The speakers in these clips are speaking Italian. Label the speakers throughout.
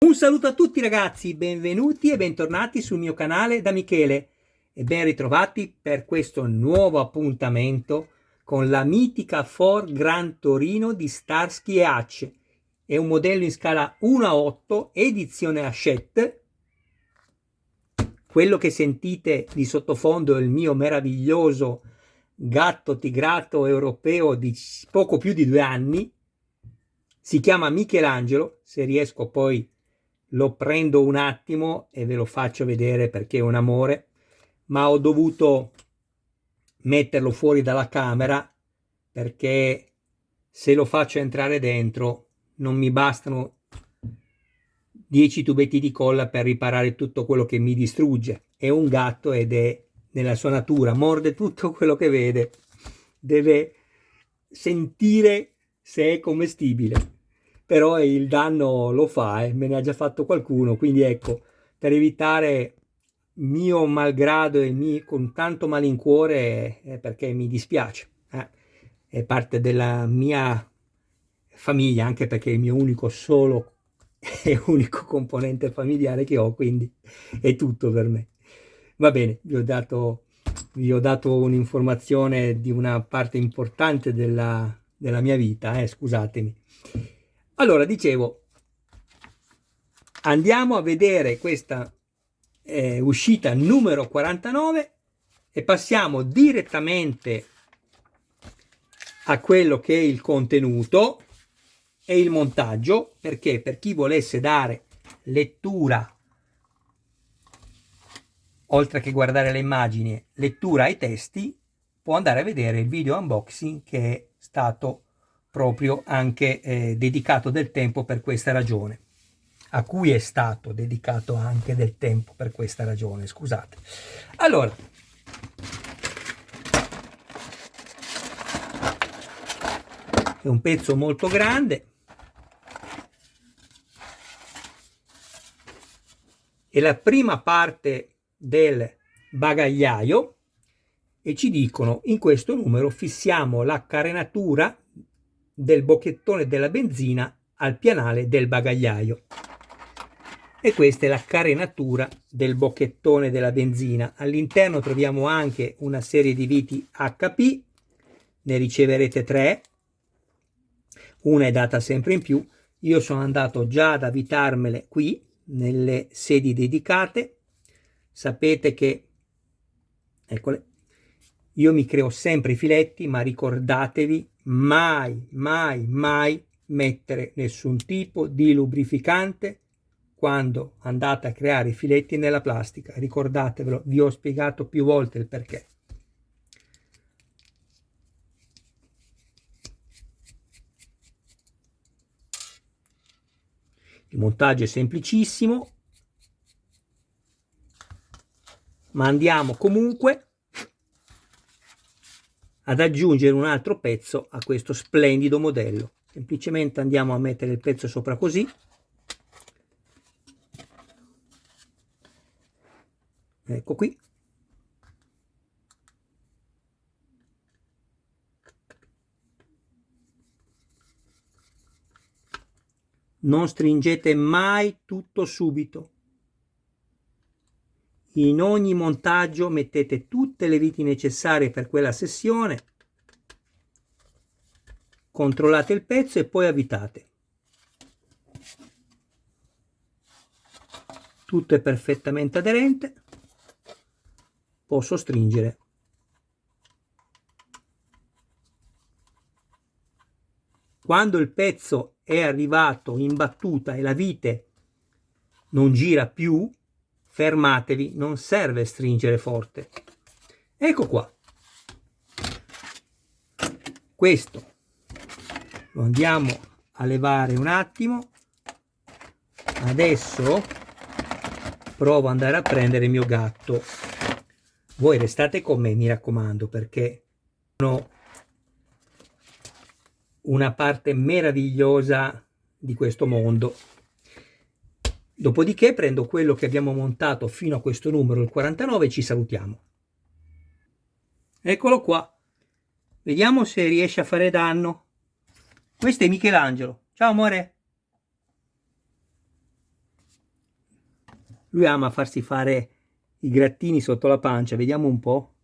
Speaker 1: Un saluto a tutti ragazzi, benvenuti e bentornati sul mio canale da Michele e ben ritrovati per questo nuovo appuntamento con la mitica Ford Gran Torino di Starsky e Hutch. È un modello in scala 1:8, edizione Hachette. Quello che sentite di sottofondo è il mio meraviglioso gatto tigrato europeo di poco più di 2 anni. Si chiama Michelangelo, se riesco poi lo prendo un attimo e ve lo faccio vedere perché è un amore, ma ho dovuto metterlo fuori dalla camera perché se lo faccio entrare dentro non mi bastano 10 tubetti di colla per riparare tutto quello che mi distrugge. È un gatto ed è nella sua natura, morde tutto quello che vede, deve sentire se è commestibile. Però il danno lo fa, me ne ha già fatto qualcuno, quindi ecco, per evitare mio malgrado e con tanto malincuore, perché mi dispiace, è parte della mia famiglia, anche perché è il mio unico solo e unico componente familiare che ho, quindi è tutto per me. Va bene, vi ho dato un'informazione di una parte importante della mia vita, scusatemi. Allora, dicevo, andiamo a vedere questa uscita numero 49 e passiamo direttamente a quello che è il contenuto e il montaggio, perché per chi volesse dare lettura, oltre che guardare le immagini, lettura ai testi, può andare a vedere il video unboxing che è stato proprio anche dedicato del tempo per questa ragione, a cui è stato dedicato anche del tempo per questa ragione, scusate. Allora, è un pezzo molto grande, è la prima parte del bagagliaio e ci dicono: in questo numero fissiamo la carenatura del bocchettone della benzina al pianale del bagagliaio. E questa è la carenatura del bocchettone della benzina. All'interno troviamo anche una serie di viti HP, ne riceverete 3, una è data sempre in più. Io sono andato già ad avvitarmele qui nelle sedi dedicate. Sapete che, eccole, io mi creo sempre i filetti, ma ricordatevi mai mettere nessun tipo di lubrificante quando andate a creare i filetti nella plastica. Ricordatevelo, vi ho spiegato più volte il perché. Il montaggio è semplicissimo, ma andiamo comunque ad aggiungere un altro pezzo a questo splendido modello. Semplicemente andiamo a mettere il pezzo sopra così. Ecco qui. Non stringete mai tutto subito. In ogni montaggio mettete tutte le viti necessarie per quella sessione, controllate il pezzo e poi avvitate. Tutto è perfettamente aderente, posso stringere. Quando il pezzo è arrivato in battuta e la vite non gira più, fermatevi, non serve stringere forte. Ecco qua. Questo lo andiamo a levare un attimo. Adesso provo ad andare a prendere il mio gatto. Voi restate con me, mi raccomando, perché sono una parte meravigliosa di questo mondo. Dopodiché prendo quello che abbiamo montato fino a questo numero, il 49, e ci salutiamo. Eccolo qua. Vediamo se riesce a fare danno. Questo è Michelangelo. Ciao amore. Lui ama farsi fare i grattini sotto la pancia, vediamo un po'.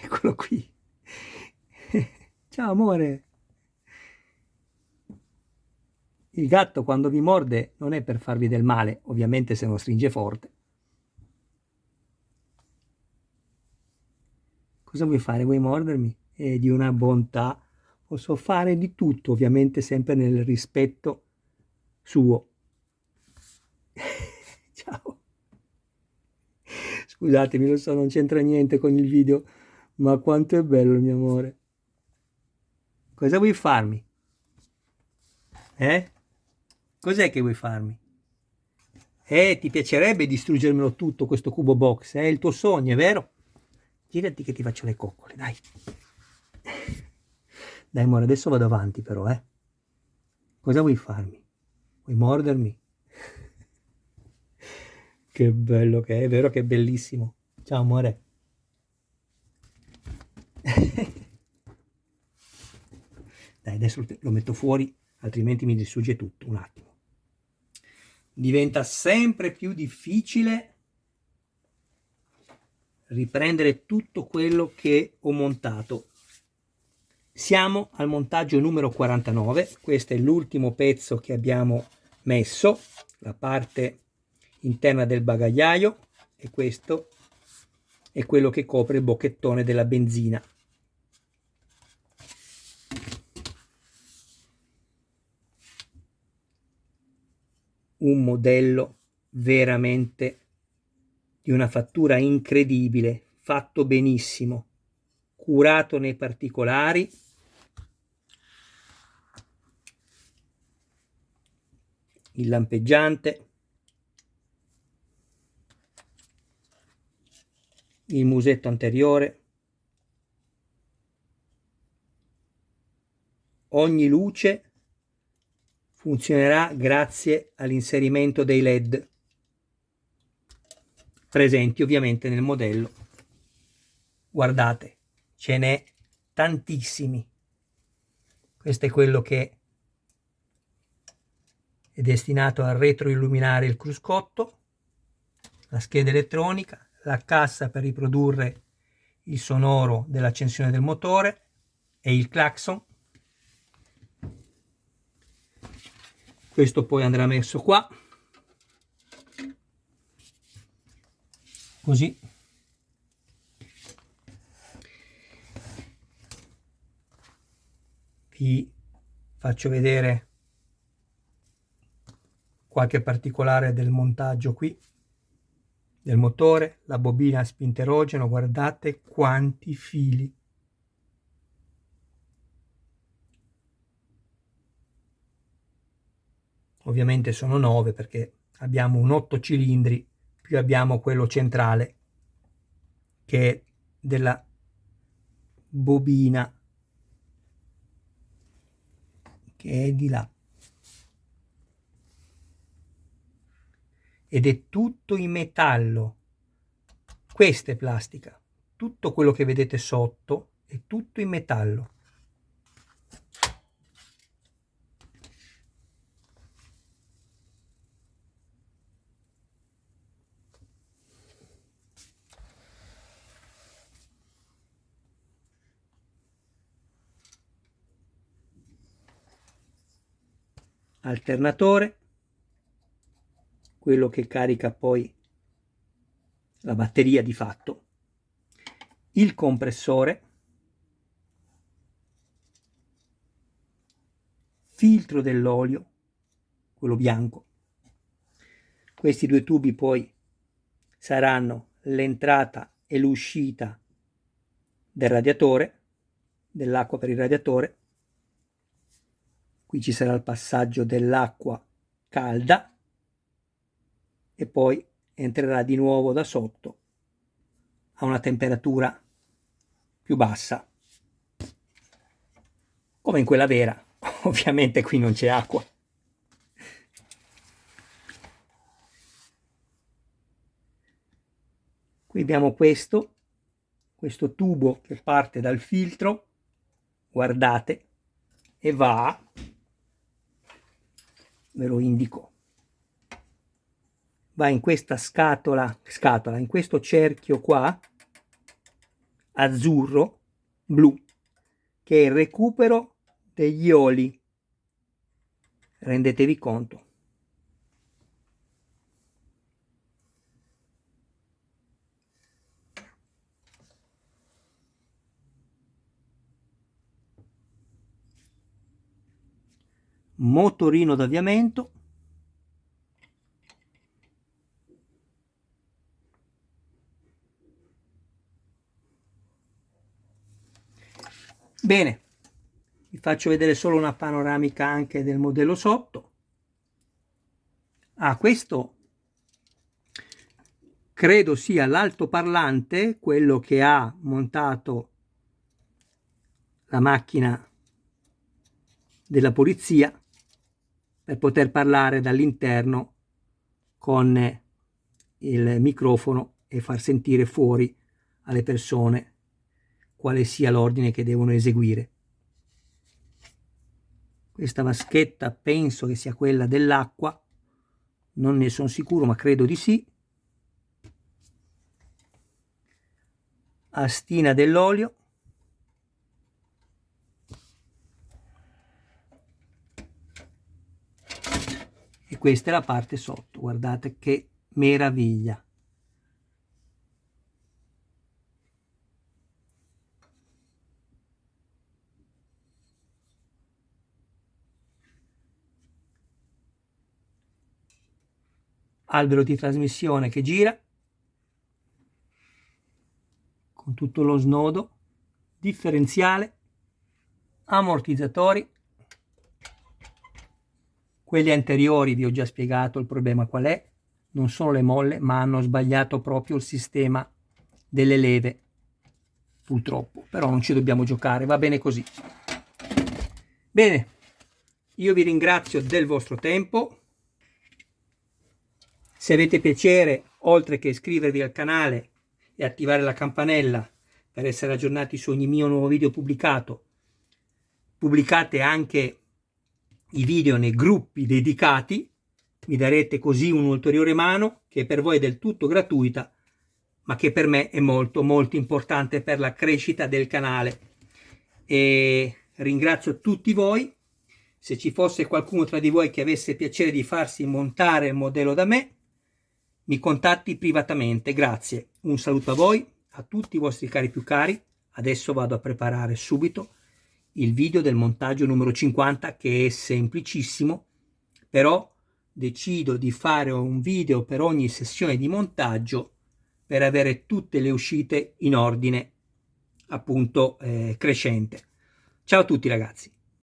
Speaker 1: Eccolo qui. Ciao amore. Il gatto quando vi morde non è per farvi del male, ovviamente se non stringe forte. Cosa vuoi fare? Vuoi mordermi? È di una bontà. Posso fare di tutto, ovviamente sempre nel rispetto suo. Ciao. Scusatemi, lo so, non c'entra niente con il video, ma quanto è bello il mio amore. Cosa vuoi farmi? Cos'è che vuoi farmi? Ti piacerebbe distruggermelo tutto questo cubo box? È il tuo sogno, è vero? Girati che ti faccio le coccole, dai. Dai amore, adesso vado avanti però, Cosa vuoi farmi? Vuoi mordermi? Che bello che è vero che è bellissimo. Ciao amore. Dai, adesso lo metto fuori, altrimenti mi distrugge tutto, un attimo. Diventa sempre più difficile riprendere tutto quello che ho montato. Siamo al montaggio numero 49, questo è l'ultimo pezzo che abbiamo messo, la parte interna del bagagliaio, e questo è quello che copre il bocchettone della benzina. Un modello veramente di una fattura incredibile, fatto benissimo, curato nei particolari. Il lampeggiante, il musetto anteriore, ogni luce funzionerà grazie all'inserimento dei LED presenti ovviamente nel modello. Guardate, ce n'è tantissimi. Questo è quello che è destinato a retroilluminare il cruscotto, la scheda elettronica, la cassa per riprodurre il sonoro dell'accensione del motore e il clacson. Questo poi andrà messo qua, così. Vi faccio vedere qualche particolare del montaggio qui, del motore, la bobina a spinterogeno, guardate quanti fili. Ovviamente sono 9 perché abbiamo un 8 cilindri, più abbiamo quello centrale che è della bobina che è di là. Ed è tutto in metallo. Questa è plastica. Tutto quello che vedete sotto è tutto in metallo. Alternatore, quello che carica poi la batteria di fatto, il compressore, filtro dell'olio, quello bianco. Questi due tubi poi saranno l'entrata e l'uscita del radiatore, dell'acqua per il radiatore. Qui ci sarà il passaggio dell'acqua calda e poi entrerà di nuovo da sotto a una temperatura più bassa, come in quella vera. Ovviamente qui non c'è acqua. Qui abbiamo questo tubo che parte dal filtro, guardate, e va, ve lo indico, va in questa scatola, in questo cerchio qua, azzurro, blu, che è il recupero degli oli. Rendetevi conto. Motorino d'avviamento. Bene, vi faccio vedere solo una panoramica anche del modello sotto. Questo credo sia l'altoparlante, quello che ha montato la macchina della polizia per poter parlare dall'interno con il microfono e far sentire fuori alle persone quale sia l'ordine che devono eseguire. Questa vaschetta penso che sia quella dell'acqua, non ne sono sicuro ma credo di sì. Astina dell'olio. E questa è la parte sotto, guardate che meraviglia. Albero di trasmissione che gira con tutto lo snodo, differenziale, ammortizzatori. Quelli anteriori vi ho già spiegato il problema qual è, non sono le molle ma hanno sbagliato proprio il sistema delle leve, purtroppo, però non ci dobbiamo giocare, va bene così. Bene, io vi ringrazio del vostro tempo. Se avete piacere, oltre che iscrivervi al canale e attivare la campanella per essere aggiornati su ogni mio nuovo video pubblicato, pubblicate anche i video nei gruppi dedicati, mi darete così un'ulteriore mano che per voi è del tutto gratuita, ma che per me è molto molto importante per la crescita del canale. E ringrazio tutti voi. Se ci fosse qualcuno tra di voi che avesse piacere di farsi montare il modello da me, mi contatti privatamente. Grazie. Un saluto a voi, a tutti i vostri cari più cari. Adesso vado a preparare subito il video del montaggio numero 50, che è semplicissimo, però decido di fare un video per ogni sessione di montaggio per avere tutte le uscite in ordine appunto crescente. Ciao a tutti ragazzi.